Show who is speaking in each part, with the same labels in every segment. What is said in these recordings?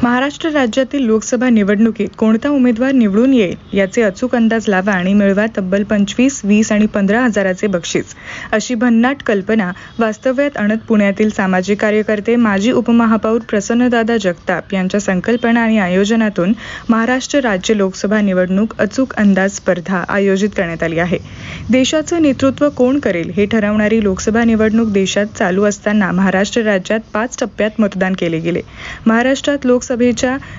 Speaker 1: महाराष्ट्र राज्यातील लोकसभा निवडणुकीत कोणता उमेदवार निवडून येईल याचे अचूक अंदाज लावा आणि मिळवा तब्बल 25, 20 आणि 15 हजाराचे बक्षीस, अशी भन्नाट कल्पना वास्तव्यात आणत पुण्यातील सामाजिक कार्यकर्ते माजी उपमहापौर प्रसन्नदादा जगताप यांच्या संकल्पना आणि आयोजनातून महाराष्ट्र राज्य लोकसभा निवडणूक अचूक अंदाज स्पर्धा आयोजित करण्यात आली आहे. देशाचं नेतृत्व कोण करेल हे ठरवणारी लोकसभा निवडणूक देशात चालू असताना महाराष्ट्र राज्यात 5 टप्प्यात मतदान केले गेले. महाराष्ट्रात लोकसभेच्या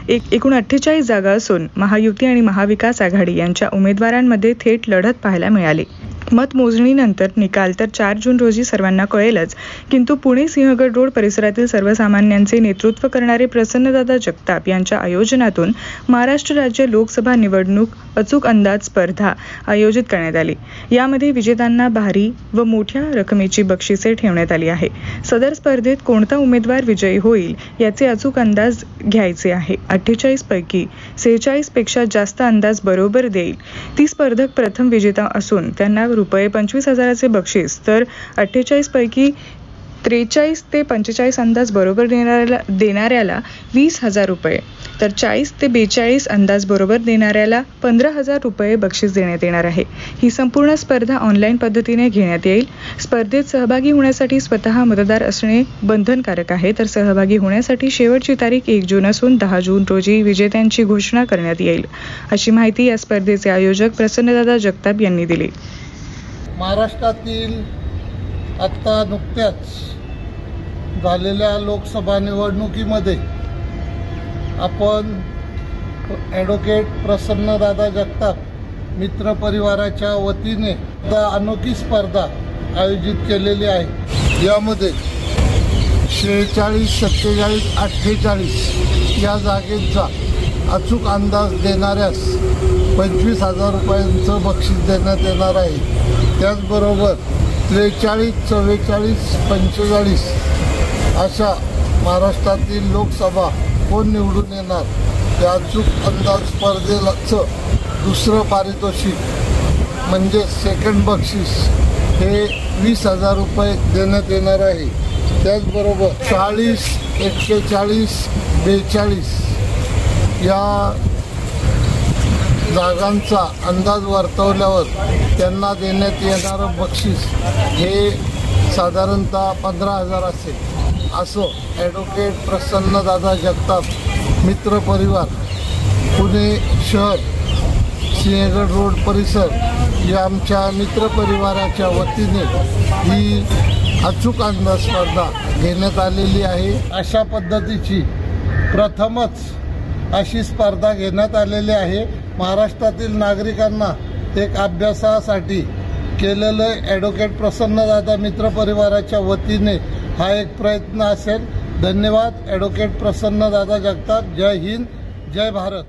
Speaker 1: एकूण 48 जागा असून महायुती आणि महाविकास आघाडी यांच्या उमेदवारांमध्ये थेट लढत पाहायला मिळाली. मतमोजणीनंतर निकाल तर 4 जून रोजी सर्वांना कळेलच, किंतु पुणे सिंहगड रोड परिसरातील सर्वसामान्यांचे नेतृत्व करणारे प्रसन्नदादा जगताप यांच्या आयोजनातून महाराष्ट्र राज्य लोकसभा निवडणूक अचूक अंदाज स्पर्धा आयोजित करण्यात आली. यामध्ये विजेत्यांना भारी व मोठ्या रकमेची बक्षिसे ठेवण्यात आली आहे. सदर स्पर्धेत कोणता उमेदवार विजयी होईल याचे अचूक अंदाज घ्यायचे आहे. 48 पैकी 46 पेक्षा जास्त अंदाज बरोबर देईल ती स्पर्धक प्रथम विजेता असून त्यांना रुपये 25,000चे बक्षीस, तर 48 पैकी 43 ते 45 अंदाज बरोबर देणाऱ्याला 20,000 रुपये, तर 40 ते 42 अंदाज बरोबर देणाऱ्याला 15,000 रुपये बक्षीस देण्यात येणार आहे. ही संपूर्ण स्पर्धा ऑनलाईन पद्धतीने घेण्यात येईल. स्पर्धेत सहभागी होण्यासाठी स्वतः मतदार असणे बंधनकारक आहे, तर सहभागी होण्यासाठी शेवटची तारीख 1 जून असून 10 जून रोजी विजेत्यांची घोषणा करण्यात येईल, अशी माहिती या स्पर्धेचे आयोजक प्रसन्नदादा जगताप यांनी दिली.
Speaker 2: महाराष्ट्रातील आत्ता नुकत्याच झालेल्या लोकसभा निवडणुकीमध्ये आपण ॲडव्होकेट प्रसन्नदादा जगताप मित्र परिवाराच्या वतीने अनोखी स्पर्धा आयोजित केलेली आहे. यामध्ये 46, 47, 48 या जागेचा अचूक अंदाज देणाऱ्यास 25,000 रुपयांचं बक्षीस देण्यात येणार आहे. त्याचबरोबर 43, 44, 45 अशा महाराष्ट्रातील लोकसभा कोण निवडून येणार त्या अचूक अंदाज स्पर्धेचं दुसरं पारितोषिक म्हणजे सेकंड बक्षीस हे 20,000 रुपये देण्यात येणार आहे. त्याचबरोबर 40, 41, 42 या जागांचा अंदाज वर्तवल्यावर त्यांना देण्यात येणारं बक्षीस हे साधारणतः 15,000 असेल, असं ॲडव्होकेट प्रसन्नदादा जगताप मित्र परिवार पुणे शहर सिंहगड रोड परिसर या आमच्या मित्र परिवाराच्या वतीने ही अचूक अंदाज स्पर्धा घेण्यात आलेली आहे. अशा पद्धतीची प्रथमच अशी स्पर्धा घेण्यात आलेली आहे. महाराष्ट्रातील नागरिकांना एक अभ्यासासाठी केलेलं ॲडव्होकेट प्रसन्नदादा मित्र परिवाराच्या वतीने हा एक प्रयत्न असेल. धन्यवाद. ॲडव्होकेट प्रसन्नदादा जगताप. जय हिंद, जय भारत.